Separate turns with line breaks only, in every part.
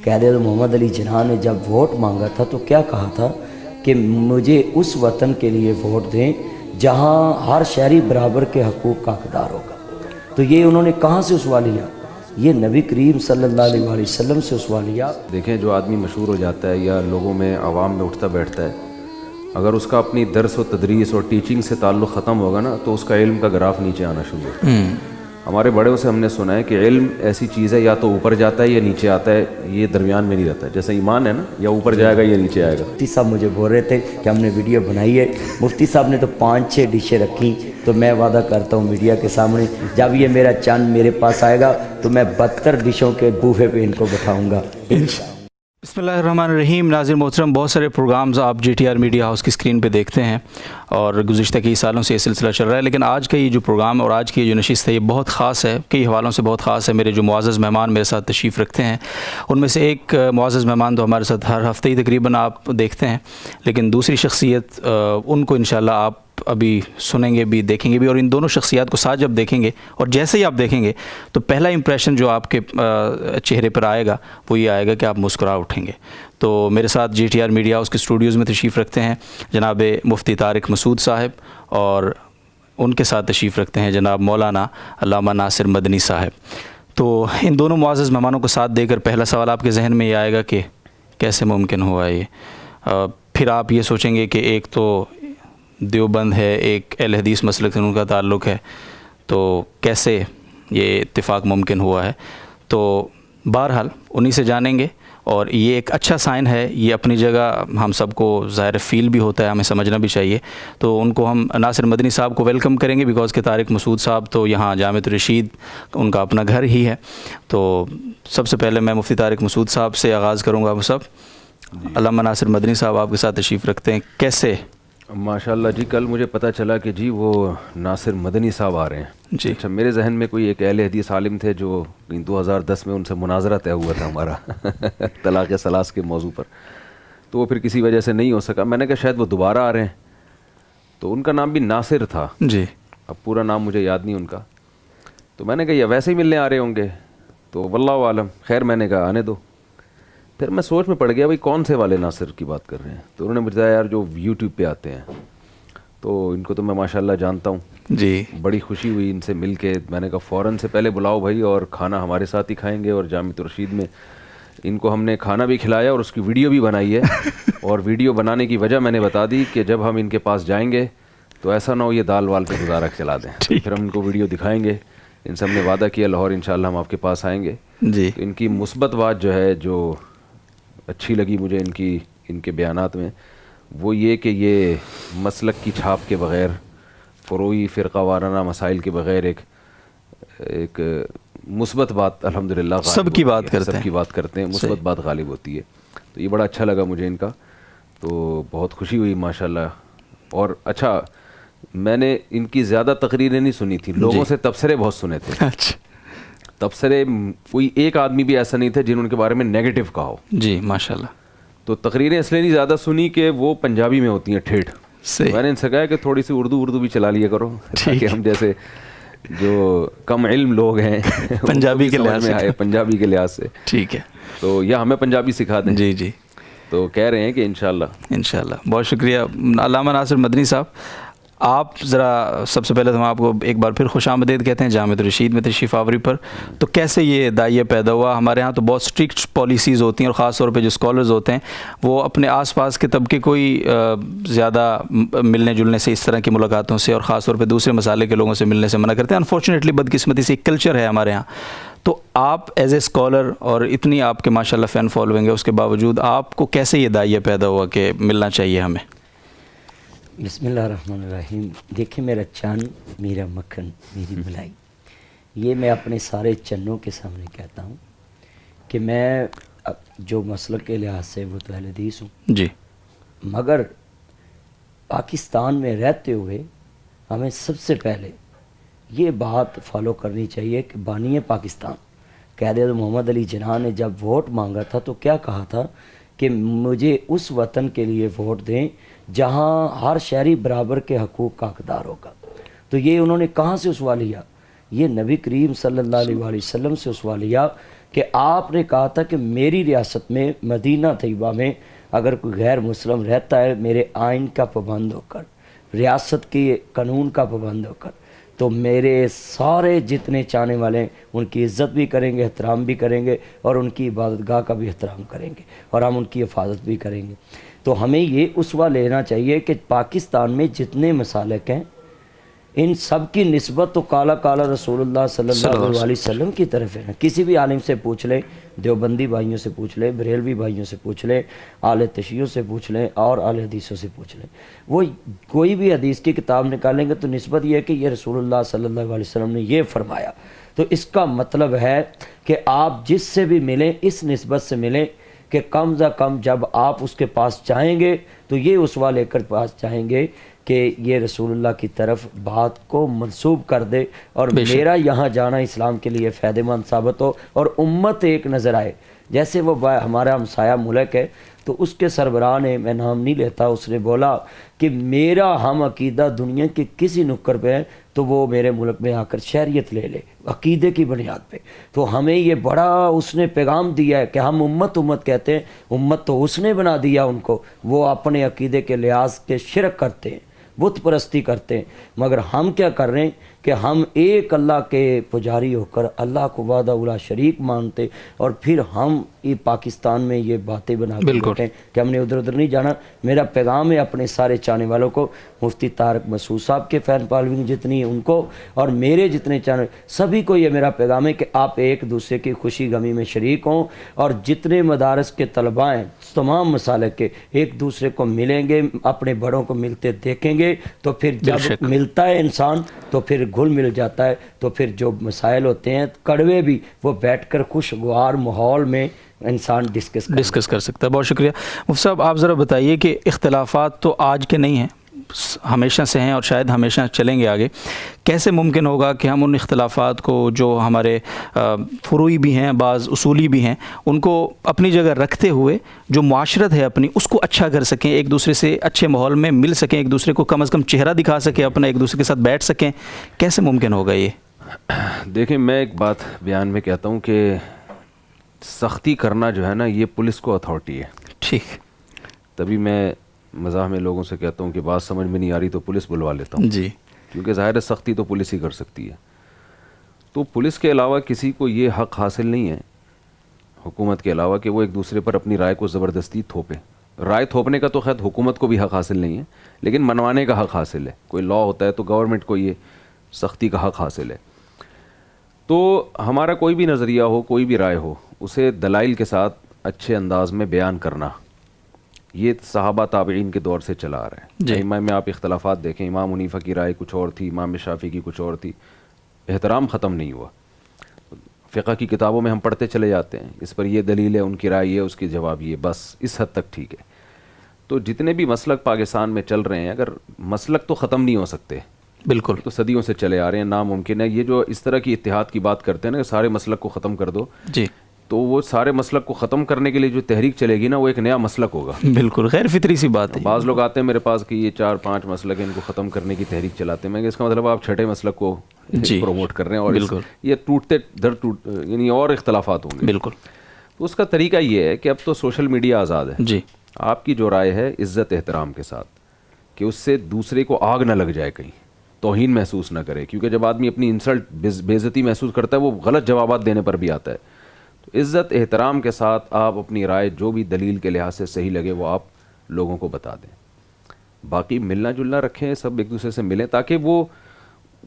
قائد اعظم محمد علی جناح نے جب ووٹ مانگا تھا تو کیا کہا تھا کہ مجھے اس وطن کے لیے ووٹ دیں جہاں ہر شہری برابر کے حقوق کا حقدار ہوگا. تو یہ انہوں نے کہاں سے اسوا لیا؟ یہ نبی کریم صلی اللہ علیہ وآلہ وسلم سے اسوا لیا.
دیکھیں جو آدمی مشہور ہو جاتا ہے یا لوگوں میں عوام میں اٹھتا بیٹھتا ہے، اگر اس کا اپنی درس و تدریس اور ٹیچنگ سے تعلق ختم ہوگا نا تو اس کا علم کا گراف نیچے آنا شروع ہوتا ہے. ہمارے بڑوں سے ہم نے سنا ہے کہ علم ایسی چیز ہے یا تو اوپر جاتا ہے یا نیچے آتا ہے، یہ درمیان میں نہیں رہتا ہے. جیسے ایمان ہے نا، یا اوپر جائے گا یا نیچے آئے گا.
مفتی صاحب مجھے بول رہے تھے کہ ہم نے ویڈیو بنائی ہے، مفتی صاحب نے تو 5-6 ڈشیں رکھی. تو میں وعدہ کرتا ہوں میڈیا کے سامنے جب یہ میرا چاند میرے پاس آئے گا تو میں 72 ڈشوں کے بوفے پہ ان کو بٹھاؤں گا.
بسم اللہ الرحمن الرحیم. ناظرین محترم، بہت سارے پروگرامز آپ G T R media house کی اسکرین پہ دیکھتے ہیں اور گزشتہ کئی سالوں سے یہ سلسلہ چل رہا ہے، لیکن آج کا یہ جو پروگرام اور آج کی یہ جو نشست ہے یہ بہت خاص ہے، کئی حوالوں سے بہت خاص ہے. میرے جو معزز مہمان میرے ساتھ تشریف رکھتے ہیں ان میں سے ایک معزز مہمان تو ہمارے ساتھ ہر ہفتے ہی تقریباً آپ دیکھتے ہیں، لیکن دوسری شخصیت ان کو انشاءاللہ آپ ابھی سنیں گے بھی، دیکھیں گے بھی. اور ان دونوں شخصیات کو ساتھ جب دیکھیں گے اور جیسے ہی آپ دیکھیں گے تو پہلا امپریشن جو آپ کے چہرے پر آئے گا وہ یہ آئے گا کہ آپ مسکرا اٹھیں گے. تو میرے ساتھ G T R media house کے اسٹوڈیوز میں تشریف رکھتے ہیں جناب مفتی طارق مسعود صاحب، اور ان کے ساتھ تشریف رکھتے ہیں جناب مولانا علامہ ناصر مدنی صاحب. تو ان دونوں معزز مہمانوں کو ساتھ دے کر پہلا سوال آپ کے ذہن میں یہ آئے گا کہ کیسے ممکن ہوا یہ. پھر آپ یہ سوچیں گے کہ ایک تو دیوبند ہے، ایک اہل حدیث مسلک سے ان کا تعلق ہے، تو کیسے یہ اتفاق ممکن ہوا ہے. تو بہرحال انہی سے جانیں گے، اور یہ ایک اچھا سائن ہے، یہ اپنی جگہ ہم سب کو ظاہر فیل بھی ہوتا ہے، ہمیں سمجھنا بھی چاہیے. تو ان کو ہم ناصر مدنی صاحب کو ویلکم کریں گے بیکاز کہ طارق مسعود صاحب تو یہاں جامعۃ الرشید ان کا اپنا گھر ہی ہے. تو سب سے پہلے میں مفتی طارق مسعود صاحب سے آغاز کروں گا. وہ سب علامہ ناصر مدنی صاحب آپ کے ساتھ تشریف رکھتے ہیں، کیسے؟
ماشاءاللہ جی، کل مجھے پتہ چلا کہ جی وہ ناصر مدنی صاحب آ رہے ہیں.
جی
اچھا، میرے ذہن میں کوئی ایک اہل حدیث عالم تھے جو 2010 میں ان سے مناظرہ طے ہوا تھا ہمارا طلاق ثلاث کے موضوع پر، تو وہ پھر کسی وجہ سے نہیں ہو سکا. میں نے کہا شاید وہ دوبارہ آ رہے ہیں، تو ان کا نام بھی ناصر تھا
جی.
اب پورا نام مجھے یاد نہیں ان کا. تو میں نے کہا یا ویسے ہی ملنے آ رہے ہوں گے، تو واللہ عالم. خیر میں نے کہا آنے دو. پھر میں سوچ میں پڑ گیا بھائی کون سے والے ناصر کی بات کر رہے ہیں. تو انہوں نے بتایا یار جو یوٹیوب پہ آتے ہیں، تو ان کو تو میں ماشاءاللہ جانتا ہوں
جی.
بڑی خوشی ہوئی ان سے مل کے. میں نے کہا فوراً سے پہلے بلاؤ بھائی، اور کھانا ہمارے ساتھ ہی کھائیں گے. اور جامعۃ الرشید میں ان کو ہم نے کھانا بھی کھلایا اور اس کی ویڈیو بھی بنائی ہے. اور ویڈیو بنانے کی وجہ میں نے بتا دی کہ جب ہم ان کے پاس جائیں گے تو ایسا نہ ہو یہ دال وال پہ گزارا چلا دیں. پھر ہم ان کو ویڈیو دکھائیں گے. ان سے ہم نے وعدہ کیا لاہور انشاءاللہ ہم آپ کے پاس آئیں گے.
جی.
ان کی مثبت بات جو ہے، جو اچھی لگی مجھے ان کے بیانات میں، وہ یہ کہ یہ مسلک کی چھاپ کے بغیر، فروعی فرقہ وارانہ مسائل کے بغیر ایک مثبت بات الحمدللہ
سب کی بات
کرتے ہیں، مثبت بات غالب ہوتی ہے. تو یہ بڑا اچھا لگا مجھے ان کا، تو بہت خوشی ہوئی ماشاءاللہ. اور اچھا، میں نے ان کی زیادہ تقریریں نہیں سنی تھی، لوگوں سے تبصرے بہت سنے تھے.
اچھا.
تبصرے کوئی ایک آدمی بھی ایسا نہیں تھا جنہوں کے بارے میں نیگیٹو کہا ہو.
جی ماشاءاللہ.
تو تقریریں اس لیے نہیں زیادہ سنی کہ وہ پنجابی میں ہوتی ہیں ٹھیٹھ. میں نے ان سے کہا کہ تھوڑی سی اردو بھی چلا لیا کرو تاکہ ہم جیسے جو کم علم لوگ ہیں
پنجابی کے لحاظ سے
آئے، پنجابی کے لحاظ سے.
ٹھیک ہے.
تو یا ہمیں پنجابی سکھا دیں.
جی جی.
تو کہہ رہے ہیں کہ انشاءاللہ.
بہت شکریہ علامہ ناصر مدنی صاحب. آپ ذرا سب سے پہلے تو ہم آپ کو ایک بار پھر خوش آمدید کہتے ہیں جامعۃ الرشید میں تشریف آوری پر. تو کیسے یہ داعیہ پیدا ہوا؟ ہمارے ہاں تو بہت اسٹرکٹ پالیسیز ہوتی ہیں، اور خاص طور پہ جو اسکالرز ہوتے ہیں وہ اپنے آس پاس کے طبقے کو ہی زیادہ ملنے جلنے سے، اس طرح کی ملاقاتوں سے، اور خاص طور پہ دوسرے مسالے کے لوگوں سے ملنے سے منع کرتے ہیں. انفارچونیٹلی بدقسمتی سے ایک کلچر ہے ہمارے ہاں. تو آپ ایز اے اسکالر، اور اتنی آپ کے ماشاء اللہ فین فالوئنگ ہے، اس کے باوجود آپ کو کیسے یہ داعیہ پیدا ہوا کہ ملنا چاہیے ہمیں؟
بسم اللہ الرحمن الرحیم. دیکھیں میرا چاند میرا مکھن میری ملائی، یہ میں اپنے سارے چنوں کے سامنے کہتا ہوں کہ میں جو مسلک کے لحاظ سے وہ تو اہل حدیث ہوں
جی،
مگر پاکستان میں رہتے ہوئے ہمیں سب سے پہلے یہ بات فالو کرنی چاہیے کہ بانی پاکستان قائد اعظم محمد علی جناح نے جب ووٹ مانگا تھا تو کیا کہا تھا کہ مجھے اس وطن کے لیے ووٹ دیں جہاں ہر شہری برابر کے حقوق کا حقدار ہوگا. تو یہ انہوں نے کہاں سے اسوا لیا؟ یہ نبی کریم صلی اللہ علیہ وآلہ وسلم سے اسوا لیا کہ آپ نے کہا تھا کہ میری ریاست میں مدینہ طیبہ میں اگر کوئی غیر مسلم رہتا ہے میرے آئین کا پابند ہو کر، ریاست کے قانون کا پابند ہو کر، تو میرے سارے جتنے چاہنے والے ہیں ان کی عزت بھی کریں گے، احترام بھی کریں گے، اور ان کی عبادت گاہ کا بھی احترام کریں گے، اور ہم ان کی حفاظت بھی کریں گے۔ تو ہمیں یہ اسوہ لینا چاہیے کہ پاکستان میں جتنے مسالک ہیں ان سب کی نسبت تو کالا کالا رسول اللہ صلی اللہ علیہ وسلم کی طرف ہے۔ کسی بھی عالم سے پوچھ لیں، دیوبندی بھائیوں سے پوچھ لیں، بریلوی بھائیوں سے پوچھ لیں، اہل تشیع سے پوچھ لیں، اور اہل حدیثوں سے پوچھ لیں، وہ کوئی بھی حدیث کی کتاب نکالیں گے تو نسبت یہ ہے کہ یہ رسول اللہ صلی اللہ علیہ وسلم نے یہ فرمایا۔ تو اس کا مطلب ہے کہ آپ جس سے بھی ملیں اس نسبت سے ملیں کہ کم از کم جب آپ اس کے پاس جائیں گے تو یہ اسوہ لے کر پاس جائیں گے کہ یہ رسول اللہ کی طرف بات کو منسوب کر دے، اور میرا یہاں جانا اسلام کے لیے فائدہ مند ثابت ہو، اور امت ایک نظر آئے۔ جیسے وہ ہمارا ہمسایہ ملک ہے تو اس کے سربراہ نے، میں نام نہیں لیتا، اس نے بولا کہ میرا ہم عقیدہ دنیا کے کسی نکر پہ ہے تو وہ میرے ملک میں آ کر شہریت لے لے عقیدے کی بنیاد پہ۔ تو ہمیں یہ بڑا اس نے پیغام دیا ہے کہ ہم امت کہتے ہیں، امت تو اس نے بنا دیا ان کو، وہ اپنے عقیدے کے لحاظ کے شرک کرتے ہیں، بت پرستی کرتے ہیں، مگر ہم کیا کر رہے ہیں کہ ہم ایک اللہ کے پجاری ہو کر اللہ کو وحدہ لا شریک مانتے، اور پھر ہم یہ پاکستان میں یہ باتیں بنا کے بیٹھے ہیں کہ ہم نے ادھر ادھر نہیں جانا۔ میرا پیغام ہے اپنے سارے چاہنے والوں کو، مفتی طارق مسعود صاحب کے فین فالوئنگ جتنی ہے ان کو، اور میرے جتنے چاہنے سبھی کو یہ میرا پیغام ہے کہ آپ ایک دوسرے کی خوشی غمی میں شریک ہوں، اور جتنے مدارس کے طلباء ہیں تمام مسالک کے ایک دوسرے کو ملیں گے، اپنے بڑوں کو ملتے دیکھیں گے، تو پھر جب ملتا ہے انسان تو پھر گھل مل جاتا ہے، تو پھر جو مسائل ہوتے ہیں کڑوے بھی وہ بیٹھ کر خوشگوار ماحول میں انسان ڈسکس کر
سکتا ہے۔ بہت شکریہ مفتی صاحب۔ آپ ذرا بتائیے کہ اختلافات تو آج کے نہیں ہیں، ہمیشہ سے ہیں اور شاید ہمیشہ چلیں گے آگے، کیسے ممکن ہوگا کہ ہم ان اختلافات کو جو ہمارے فروعی بھی ہیں، بعض اصولی بھی ہیں، ان کو اپنی جگہ رکھتے ہوئے جو معاشرت ہے اپنی اس کو اچھا کر سکیں، ایک دوسرے سے اچھے ماحول میں مل سکیں، ایک دوسرے کو کم از کم چہرہ دکھا سکیں اپنا، ایک دوسرے کے ساتھ بیٹھ سکیں، کیسے ممکن ہوگا یہ؟
دیکھیں، میں ایک بات بیان میں کہتا ہوں کہ سختی کرنا جو ہے نا یہ پولیس کو اتھارٹی ہے۔
ٹھیک،
تبھی میں مزاح میں لوگوں سے کہتا ہوں کہ بات سمجھ میں نہیں آ رہی تو پولیس بلوا لیتا ہوں
جی،
کیونکہ ظاہر ہے سختی تو پولیس ہی کر سکتی ہے۔ تو پولیس کے علاوہ کسی کو یہ حق حاصل نہیں ہے، حکومت کے علاوہ، کہ وہ ایک دوسرے پر اپنی رائے کو زبردستی تھوپے۔ رائے تھوپنے کا تو خیر حکومت کو بھی حق حاصل نہیں ہے، لیکن منوانے کا حق حاصل ہے۔ کوئی لا ہوتا ہے تو گورنمنٹ کو یہ سختی کا حق حاصل ہے۔ تو ہمارا کوئی بھی نظریہ ہو، کوئی بھی رائے ہو، اسے دلائل کے ساتھ اچھے انداز میں بیان کرنا، یہ صحابہ تابعین کے دور سے چلا آ رہا ہے۔ امام میں آپ اختلافات دیکھیں، امام حنیفہ کی رائے کچھ اور تھی، امام شافعی کی کچھ اور تھی، احترام ختم نہیں ہوا۔ فقہ کی کتابوں میں ہم پڑھتے چلے جاتے ہیں، اس پر یہ دلیل ہے، ان کی رائے یہ، اس کی جواب یہ، بس اس حد تک ٹھیک ہے۔ تو جتنے بھی مسلک پاکستان میں چل رہے ہیں، اگر مسلک تو ختم نہیں ہو سکتے،
بالکل،
تو صدیوں سے چلے آ رہے ہیں، ناممکن ہے۔ یہ جو اس طرح کی اتحاد کی بات کرتے ہیں نا کہ سارے مسلک کو ختم کر دو،
جی،
تو وہ سارے مسلک کو ختم کرنے کے لیے جو تحریک چلے گی نا وہ ایک نیا مسلک ہوگا۔
بالکل غیر فطری سی بات ہے۔
بعض لوگ آتے ہیں میرے پاس کہ یہ 4-5 مسلک ہیں، ان کو ختم کرنے کی تحریک چلاتے ہیں۔ میں کہ اس کا مطلب آپ چھٹے مسلک کو پروموٹ کر رہے ہیں، اور یہ ٹوٹتے در ٹوٹ یعنی اور اختلافات ہوں گے۔
بالکل،
تو اس کا طریقہ یہ ہے کہ اب تو سوشل میڈیا آزاد ہے،
جی،
آپ کی جو رائے ہے عزت احترام کے ساتھ، کہ اس سے دوسرے کو آگ نہ لگ جائے، کہیں توہین محسوس نہ کرے، کیونکہ جب آدمی اپنی انسلٹ بے عزتی محسوس کرتا ہے وہ غلط جوابات دینے پر بھی آتا ہے۔ تو عزت احترام کے ساتھ آپ اپنی رائے جو بھی دلیل کے لحاظ سے صحیح لگے وہ آپ لوگوں کو بتا دیں۔ باقی ملنا جلنا رکھیں، سب ایک دوسرے سے ملیں تاکہ وہ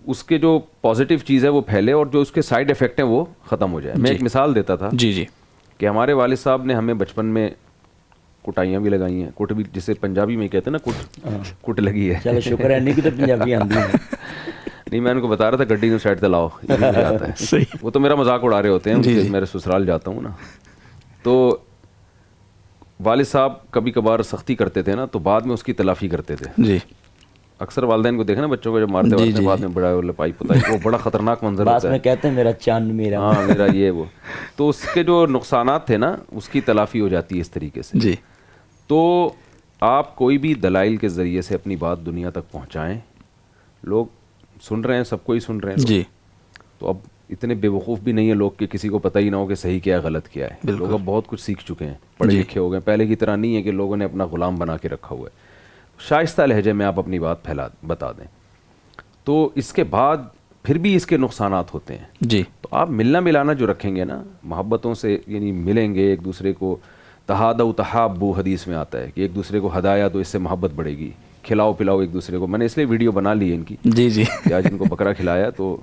اس کے جو پازیٹیو چیز ہے وہ پھیلے اور جو اس کے سائیڈ ایفیکٹ ہیں وہ ختم ہو جائے۔ میں ایک مثال دیتا تھا کہ ہمارے والد صاحب نے ہمیں بچپن میں کٹائیاں بھی لگائی ہیں، کٹ بھی جسے پنجابی میں کہتے ہیں نا، کٹ لگی ہے۔
چلو شکر ہے نہیں کہ تو پنجابی آندی ہے۔
نہیں، میں ان کو بتا رہا تھا گڈی کو سائڈ تے لاؤ، یہ بھی مزہ آتا ہے۔ وہ تو میرا مذاق اڑا رہے ہوتے ہیں، میرے سسرال جاتا ہوں نا، تو والد صاحب کبھی کبھار سختی کرتے تھے نا تو بعد میں اس کی تلافی کرتے تھے۔
جی،
اکثر والدین کو دیکھا نا بچوں کو جب مارتے وارتے بعد میں بڑا لپائی پتائی، وہ بڑا خطرناک منظر ہوتا ہے۔
بعد میں کہتے ہیں میرا چاند میرا،
ہاں میرا یہ وہ، تو اس کے جو نقصانات تھے نا اس کی تلافی ہو جاتی ہے اس طریقے سے۔
جی،
تو آپ کوئی بھی دلائل کے ذریعے سے اپنی بات دنیا تک پہنچائیں، لوگ سن رہے ہیں، سب کو ہی سن رہے ہیں،
جی،
تو اب اتنے بیوقوف بھی نہیں ہیں لوگ کہ کسی کو پتہ ہی نہ ہو کہ صحیح کیا ہے غلط کیا ہے. لوگ اب بہت کچھ سیکھ چکے ہیں, پڑھے لکھے ہو گئے, پہلے کی طرح نہیں ہے کہ لوگوں نے اپنا غلام بنا کے رکھا ہوا ہے. شائستہ لہجے میں آپ اپنی بات بتا دیں. تو اس کے بعد پھر بھی اس کے نقصانات ہوتے ہیں.
جی.
تو آپ ملنا ملانا جو رکھیں گے نا, محبتوں سے یعنی ملیں گے ایک دوسرے کو, تہادوا تحابوا حدیث میں آتا ہے کہ ایک دوسرے کو ہدایا تو اس سے محبت بڑھے گی, کھلاؤ پلاؤ ایک دوسرے کو. میں نے اس لیے ویڈیو بنا لی ہے ان کی
جی جی
کہ آج ان کو بکرا کھلایا تو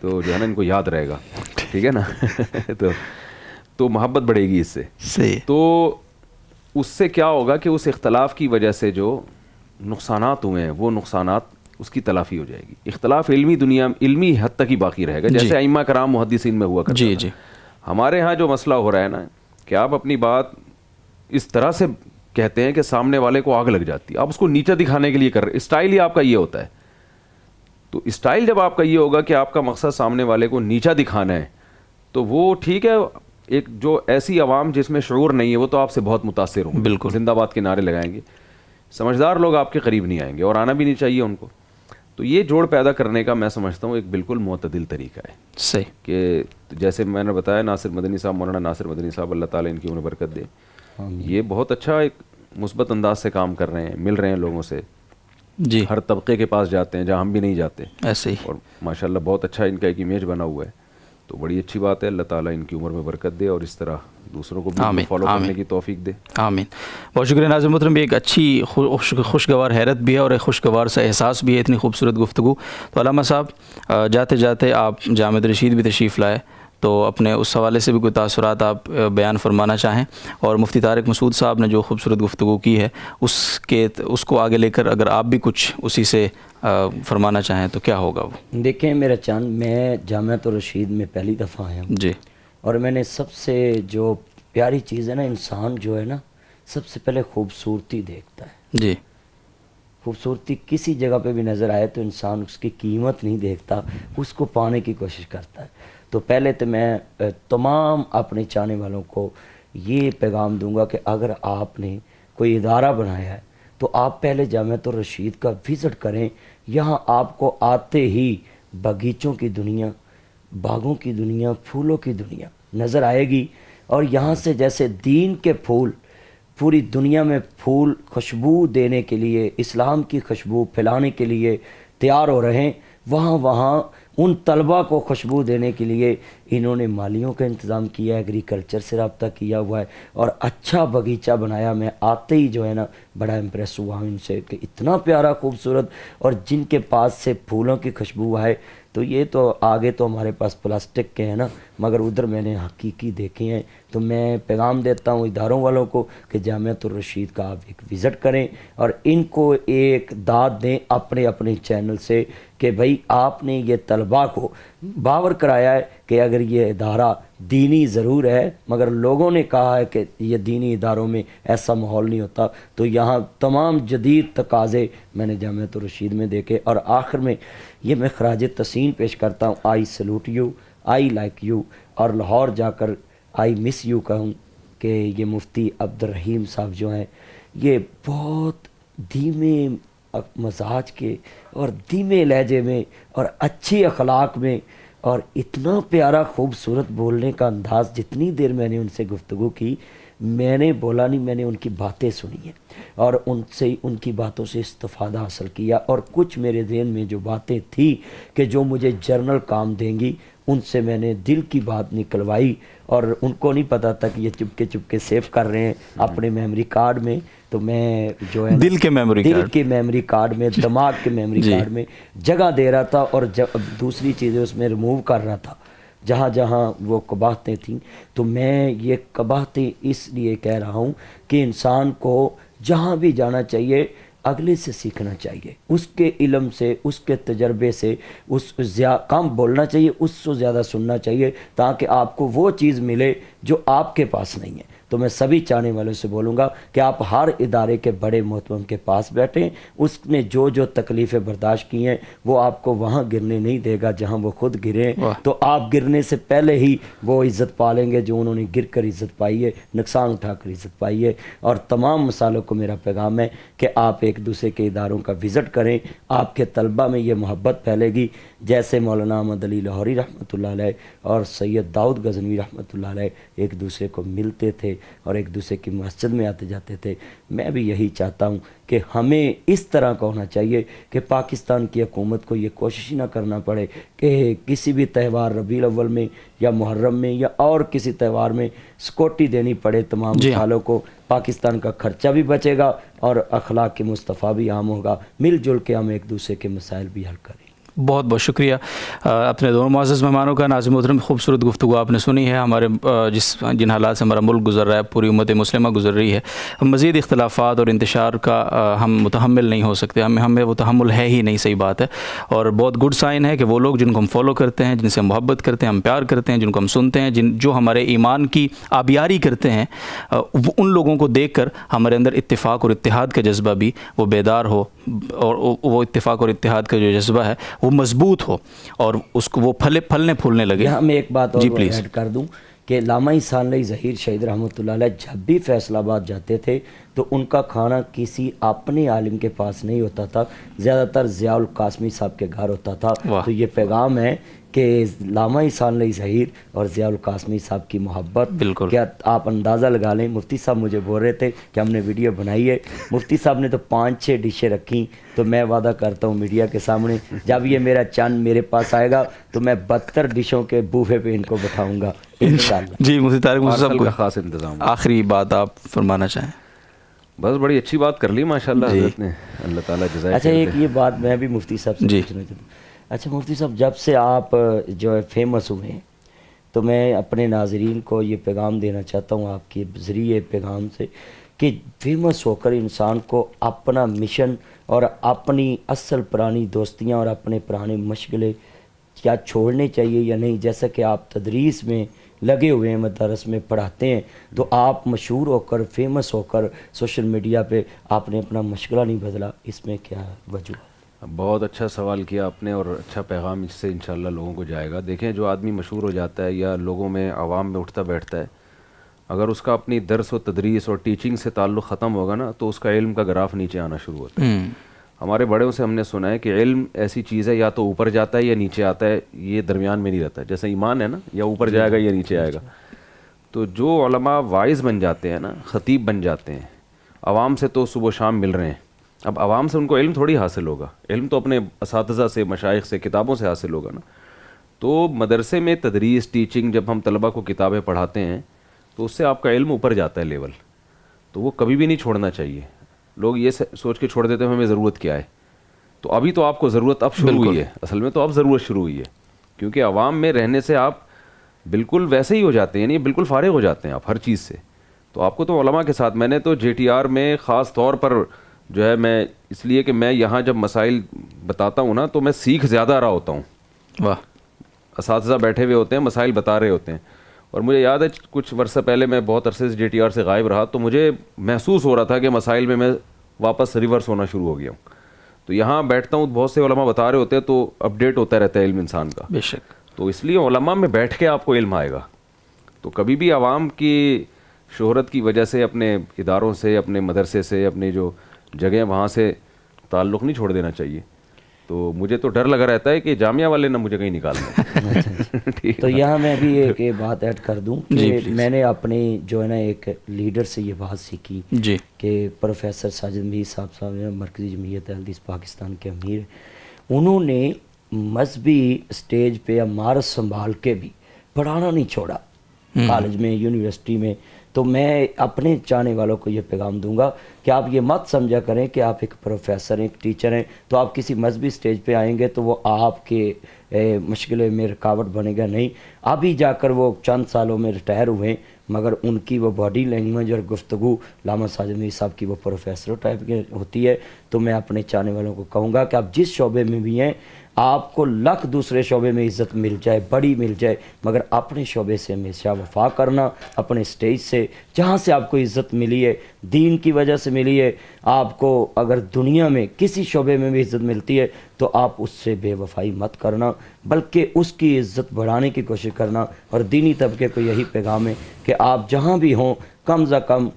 جو ہے نا ان کو یاد رہے گا, ٹھیک ہے نا. تو محبت بڑھے گی اس سے.
صحیح.
تو اس سے کیا ہوگا کہ اس اختلاف کی وجہ سے جو نقصانات ہوئے ہیں وہ نقصانات اس کی تلافی ہو جائے گی. اختلاف علمی حد تک ہی باقی رہے گا, جیسے ائمہ کرام محدثین میں ہوا کرتا تھا. ہمارے ہاں جو مسئلہ ہو رہا ہے نا کہ آپ اپنی بات اس طرح سے کہتے ہیں کہ سامنے والے کو آگ لگ جاتی ہے, آپ اس کو نیچا دکھانے کے لیے کر رہے. اسٹائل ہی آپ کا یہ ہوتا ہے. تو اسٹائل جب آپ کا یہ ہوگا کہ آپ کا مقصد سامنے والے کو نیچا دکھانا ہے, تو وہ ٹھیک ہے, ایک جو ایسی عوام جس میں شعور نہیں ہے وہ تو آپ سے بہت متاثر ہوں گے,
بالکل
زندہ باد کے نعرے لگائیں گے. سمجھدار لوگ آپ کے قریب نہیں آئیں گے, اور آنا بھی نہیں چاہیے ان کو. تو یہ جوڑ پیدا کرنے کا میں سمجھتا ہوں ایک بالکل معتدل طریقہ ہے.
صحیح.
کہ جیسے میں نے بتایا ناصر مدنی صاحب, مولانا ناصر مدنی صاحب, اللہ تعالیٰ ان کی عمر برکت دے, یہ بہت اچھا ایک مثبت انداز سے کام کر رہے ہیں, مل رہے ہیں لوگوں سے.
جی.
ہر طبقے کے پاس جاتے ہیں جہاں ہم بھی نہیں جاتے,
ایسے ہی.
اور ماشاءاللہ بہت اچھا ان کا ایک امیج بنا ہوا ہے. تو بڑی اچھی بات ہے, اللہ تعالیٰ ان کی عمر میں برکت دے اور اس طرح دوسروں کو بھی فالو کرنے کی توفیق دے.
آمین. بہت شکریہ ناظرین محترم. بھی ایک اچھی خوشگوار حیرت بھی ہے اور ایک خوشگوار سا احساس بھی ہے, اتنی خوبصورت گفتگو. تو علامہ صاحب جاتے جاتے آپ جامع رشید بھی تشریف لائے, تو اپنے اس حوالے سے بھی کوئی تاثرات آپ بیان فرمانا چاہیں, اور مفتی طارق مسعود صاحب نے جو خوبصورت گفتگو کی ہے اس کو آگے لے کر اگر آپ بھی کچھ اسی سے فرمانا چاہیں تو کیا ہوگا وہ؟
دیکھیں میرا چاند, میں جامعۃ الرشید میں پہلی دفعہ آیا ہوں.
جی.
اور میں نے سب سے جو پیاری چیز ہے نا, انسان جو ہے نا سب سے پہلے خوبصورتی دیکھتا ہے.
جی.
خوبصورتی کسی جگہ پہ بھی نظر آئے تو انسان اس کی قیمت نہیں دیکھتا, اس کو پانے کی کوشش کرتا ہے. تو پہلے تو میں تمام اپنے چاہنے والوں کو یہ پیغام دوں گا کہ اگر آپ نے کوئی ادارہ بنایا ہے تو آپ پہلے جامعۃ الرشید کا وزٹ کریں. یہاں آپ کو آتے ہی باغیچوں کی دنیا, باغوں کی دنیا, پھولوں کی دنیا نظر آئے گی. اور یہاں سے جیسے دین کے پھول پوری دنیا میں پھول خوشبو دینے کے لیے, اسلام کی خوشبو پھیلانے کے لیے تیار ہو رہے ہیں, وہاں ان طلباء کو خوشبو دینے کے لیے انہوں نے مالیوں کا انتظام کیا ہے, ایگریکلچر سے رابطہ کیا ہوا ہے, اور اچھا باغیچہ بنایا. میں آتے ہی جو ہے نا بڑا امپریس ہوا ہوں ان سے کہ اتنا پیارا خوبصورت, اور جن کے پاس سے پھولوں کی خوشبو آئے. تو یہ تو آگے تو ہمارے پاس پلاسٹک کے ہیں نا, مگر ادھر میں نے حقیقی دیکھے ہیں. تو میں پیغام دیتا ہوں اداروں والوں کو کہ جامعۃ الرشید کا آپ ایک وزٹ کریں اور ان کو ایک داد دیں اپنے چینل سے کہ بھائی آپ نے یہ طلباء کو باور کرایا ہے کہ اگر یہ ادارہ دینی ضرور ہے, مگر لوگوں نے کہا ہے کہ یہ دینی اداروں میں ایسا ماحول نہیں ہوتا. تو یہاں تمام جدید تقاضے میں نے جامعۃ الرشید میں دیکھے. اور آخر میں یہ میں خراج تحسین پیش کرتا ہوں, I salute you, I like you. اور لاہور جا کر آئی مس یو کہوں کہ یہ مفتی عبدالرحیم صاحب جو ہیں یہ بہت دھیمے مزاج کے اور دھیمے لہجے میں اور اچھی اخلاق میں, اور اتنا پیارا خوبصورت بولنے کا انداز. جتنی دیر میں نے ان سے گفتگو کی, میں نے بولا نہیں, میں نے ان کی باتیں سنی ہیں اور ان کی باتوں سے استفادہ حاصل کیا. اور کچھ میرے ذہن میں جو باتیں تھیں کہ جو مجھے جرنل کام دیں گی, ان سے میں نے دل کی بات نکلوائی. اور ان کو نہیں پتا تھا کہ یہ چپکے سیو کر رہے ہیں اپنے میموری کارڈ میں. تو میں جو ہے
دل کے میموری
کارڈ میں, دماغ کے میموری کارڈ میں جگہ دے رہا تھا, اور دوسری چیزیں اس میں ریموو کر رہا تھا جہاں جہاں وہ قباحتیں تھیں. تو میں یہ قباحتیں اس لیے کہہ رہا ہوں کہ انسان کو جہاں بھی جانا چاہیے اگلے سے سیکھنا چاہیے, اس کے علم سے, اس کے تجربے سے, کم بولنا چاہیے, اس سے زیادہ سننا چاہیے, تاکہ آپ کو وہ چیز ملے جو آپ کے پاس نہیں ہے. تو میں سبھی چاہنے والوں سے بولوں گا کہ آپ ہر ادارے کے بڑے محترم کے پاس بیٹھیں، اس نے جو جو تکلیفیں برداشت کی ہیں وہ آپ کو وہاں گرنے نہیں دے گا جہاں وہ خود گرے، تو آپ گرنے سے پہلے ہی وہ عزت پالیں گے جو انہوں نے گر کر عزت پائی ہے، نقصان اٹھا کر عزت پائی ہے۔ اور تمام مسالوں کو میرا پیغام ہے کہ آپ ایک دوسرے کے اداروں کا وزٹ کریں، آپ کے طلبہ میں یہ محبت پھیلے گی۔ جیسے مولانا احمد علی لاہوری رحمۃ اللہ علیہ اور سید داؤد غزنوی رحمۃ اللہ علیہ ایک دوسرے کو ملتے تھے اور ایک دوسرے کی مسجد میں آتے جاتے تھے، میں بھی یہی چاہتا ہوں کہ ہمیں اس طرح کا ہونا چاہیے کہ پاکستان کی حکومت کو یہ کوشش نہ کرنا پڑے کہ کسی بھی تہوار ربیع الاول میں یا محرم میں یا اور کسی تہوار میں سکوٹی دینی پڑے تمام مسالوں کو۔ پاکستان کا خرچہ بھی بچے گا اور اخلاق مصطفیٰ بھی عام ہوگا، مل جل کے ہم ایک دوسرے کے مسائل بھی حل کریں۔
بہت بہت شکریہ اپنے دونوں معزز مہمانوں کا۔ ناظرین محترم، خوبصورت گفتگو آپ نے سنی ہے، ہمارے جن حالات سے ہمارا ملک گزر رہا ہے، پوری امت مسلمہ گزر رہی ہے، مزید اختلافات اور انتشار کا ہم متحمل نہیں ہو سکتے، ہمیں وہ تحمل ہے ہی نہیں، صحیح بات ہے۔ اور بہت گڈ سائن ہے کہ وہ لوگ جن کو ہم فالو کرتے ہیں، جن سے ہم محبت کرتے ہیں، ہم پیار کرتے ہیں، جن کو ہم سنتے ہیں، جو ہمارے ایمان کی آبیاری کرتے ہیں، ان لوگوں کو دیکھ کر ہمارے اندر اتفاق اور اتحاد کا جذبہ بھی وہ بیدار ہو، اور وہ اتفاق اور اتحاد کا جو جذبہ ہے وہ مضبوط ہو اور اس کو وہ پھلنے پھولنے لگے۔
یہاں میں ایک بات اور ایڈ کر دوں کہ علامہ احسان علی ظہیر شہید رحمۃ اللہ علیہ جب بھی فیصل آباد جاتے تھے تو ان کا کھانا کسی اپنے عالم کے پاس نہیں ہوتا تھا، زیادہ تر ضیاء القاسمی صاحب کے گھر ہوتا تھا۔ تو یہ پیغام ہے کہ علامہ احسان علی ظہیر اور ضیاء القاسمی صاحب کی محبت، کیا آپ اندازہ لگا لیں۔ مفتی صاحب مجھے بول رہے تھے کہ ہم نے ویڈیو بنائی ہے، مفتی صاحب نے تو 5-6 ڈشیں رکھیں، تو میں وعدہ کرتا ہوں میڈیا کے سامنے جب یہ میرا چاند میرے پاس آئے گا تو میں 72 ڈشوں کے بوفے پہ ان کو بٹھاؤں گا انشاءاللہ۔
جی مفتی طارق موسیٰ صاحب
کا خاص انتظام،
آخری بات آپ فرمانا چاہیں؟
بس بڑی اچھی بات کر لی ماشاءاللہ حضرت نے، اللہ تعالیٰ جزائے خیر۔
اچھا ایک یہ بات میں بھی مفتی صاحب سے پوچھنا چاہتا ہوں۔ اچھا مفتی صاحب، جب سے آپ جو ہے فیمس ہوئے ہیں تو میں اپنے ناظرین کو یہ پیغام دینا چاہتا ہوں آپ کے ذریعے پیغام سے کہ فیمس ہو کر انسان کو اپنا مشن اور اپنی اصل پرانی دوستیاں اور اپنے پرانے مشغلے کیا چھوڑنے چاہیے یا نہیں؟ جیسا کہ آپ تدریس میں لگے ہوئے ہیں، مدارس میں پڑھاتے ہیں، تو آپ مشہور ہو کر فیمس ہو کر سوشل میڈیا پہ آپ نے اپنا مشغلہ نہیں بدلا، اس میں کیا وجہ؟
بہت اچھا سوال کیا آپ نے اور اچھا پیغام اس سے انشاءاللہ لوگوں کو جائے گا۔ دیکھیں جو آدمی مشہور ہو جاتا ہے یا لوگوں میں عوام میں اٹھتا بیٹھتا ہے، اگر اس کا اپنی درس و تدریس اور ٹیچنگ سے تعلق ختم ہوگا نا تو اس کا علم کا گراف نیچے آنا شروع ہوتا ہے۔ ہمارے بڑوں سے ہم نے سنا ہے کہ علم ایسی چیز ہے یا تو اوپر جاتا ہے یا نیچے آتا ہے، یہ درمیان میں نہیں رہتا ہے۔ جیسے ایمان ہے نا، یا اوپر جائے گا یا نیچے آئے گا۔ تو جو علماء واعظ بن جاتے ہیں نا، خطیب بن جاتے ہیں، عوام سے تو صبح و شام مل رہے ہیں، اب عوام سے ان کو علم تھوڑی حاصل ہوگا، علم تو اپنے اساتذہ سے، مشائخ سے، کتابوں سے حاصل ہوگا نا۔ تو مدرسے میں تدریس ٹیچنگ جب ہم طلبہ کو کتابیں پڑھاتے ہیں تو اس سے آپ کا علم اوپر جاتا ہے لیول، تو وہ کبھی بھی نہیں چھوڑنا چاہیے۔ لوگ یہ سوچ کے چھوڑ دیتے ہیں ہمیں ضرورت کیا ہے، تو ابھی تو آپ کو ضرورت اب شروع ہوئی ہے، اصل میں تو اب ضرورت شروع ہوئی ہے، کیونکہ عوام میں رہنے سے آپ بالکل ویسے ہی ہو جاتے ہیں، یعنی بالکل فارغ ہو جاتے ہیں آپ ہر چیز سے۔ تو آپ کو تو علماء کے ساتھ، میں نے تو JTR میں خاص طور پر جو ہے، میں اس لیے کہ میں یہاں جب مسائل بتاتا ہوں نا تو میں سیکھ زیادہ رہا ہوتا ہوں۔
واہ،
اساتذہ بیٹھے ہوئے ہوتے ہیں، مسائل بتا رہے ہوتے ہیں، اور مجھے یاد ہے کچھ عرصہ پہلے میں بہت عرصے سے JTR سے غائب رہا تو مجھے محسوس ہو رہا تھا کہ مسائل میں واپس ریورس ہونا شروع ہو گیا ہوں۔ تو یہاں بیٹھتا ہوں، بہت سے علماء بتا رہے ہوتے ہیں تو اپڈیٹ ہوتا رہتا ہے علم انسان کا۔
بے شک،
تو اس لیے علماء میں بیٹھ کے آپ کو علم آئے گا، تو کبھی بھی عوام کی شہرت کی وجہ سے اپنے اداروں سے، اپنے مدرسے سے، اپنی جو جگہ وہاں سے تعلق نہیں چھوڑ دینا چاہیے۔ تو مجھے تو ڈر لگا رہتا ہے کہ جامعہ والے نہ مجھے کہیں نکال دیں۔
تو یہاں میں بھی ایک بات ایڈ کر دوں کہ میں نے اپنے جو ہے نا ایک لیڈر سے یہ بات سیکھی کہ پروفیسر ساجد میر صاحب مرکزی جمعیت اہل حدیث پاکستان کے امیر، انہوں نے مذہبی سٹیج پہ عمارت سنبھال کے بھی پڑھانا نہیں چھوڑا، کالج میں، یونیورسٹی میں۔ تو میں اپنے چاہنے والوں کو یہ پیغام دوں گا کہ آپ یہ مت سمجھا کریں کہ آپ ایک پروفیسر ہیں، ایک ٹیچر ہیں تو آپ کسی مذہبی سٹیج پہ آئیں گے تو وہ آپ کے مشغلے میں رکاوٹ بنے گا، نہیں۔ ابھی جا کر وہ چند سالوں میں ریٹائر ہوئے مگر ان کی وہ باڈی لینگویج اور گفتگو علامہ ساجد میر صاحب کی وہ پروفیسر ٹائپ کی ہوتی ہے۔ تو میں اپنے چاہنے والوں کو کہوں گا کہ آپ جس شعبے میں بھی ہیں، آپ کو لاکھ دوسرے شعبے میں عزت مل جائے، بڑی مل جائے، مگر اپنے شعبے سے ہمیشہ وفا کرنا، اپنے سٹیج سے جہاں سے آپ کو عزت ملی ہے، دین کی وجہ سے ملی ہے، آپ کو اگر دنیا میں کسی شعبے میں بھی عزت ملتی ہے تو آپ اس سے بے وفائی مت کرنا، بلکہ اس کی عزت بڑھانے کی کوشش کرنا۔ اور دینی طبقے کو یہی پیغام ہے کہ آپ جہاں بھی ہوں کم از کم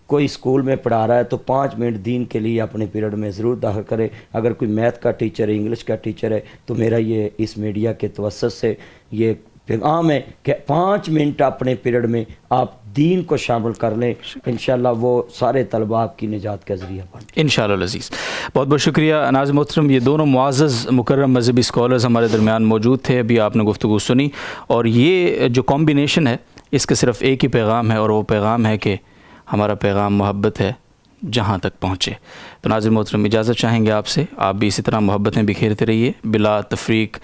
کوئی اسکول میں پڑھا رہا ہے تو 5 منٹ دین کے لیے اپنے پیریڈ میں ضرور داخل کرے۔ اگر کوئی میتھ کا ٹیچر ہے، انگلش کا ٹیچر ہے، تو میرا یہ اس میڈیا کے توسط سے یہ پیغام ہے کہ 5 منٹ اپنے پیریڈ میں آپ دین کو شامل کر لیں، انشاءاللہ وہ سارے طلباء آپ کی نجات کا ذریعہ بن۔
انشاءاللہ العزیز، بہت بہت شکریہ ناظر محترم۔ یہ دونوں معزز مکرم مذہبی اسکالرز ہمارے درمیان موجود تھے، ابھی آپ نے گفتگو سنی، اور یہ جو کمبینیشن ہے اس کا صرف ایک ہی پیغام ہے، اور وہ پیغام ہے کہ ہمارا پیغام محبت ہے جہاں تک پہنچے۔ تو ناظر محترم اجازت چاہیں گے آپ سے، آپ بھی اسی طرح محبتیں بکھیرتے رہیے بلا تفریق،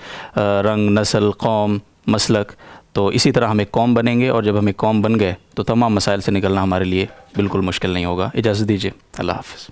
رنگ، نسل، قوم، مسلک۔ تو اسی طرح ہم ایک قوم بنیں گے، اور جب ہم ایک قوم بن گئے تو تمام مسائل سے نکلنا ہمارے لیے بالکل مشکل نہیں ہوگا۔ اجازت دیجیے، اللہ حافظ۔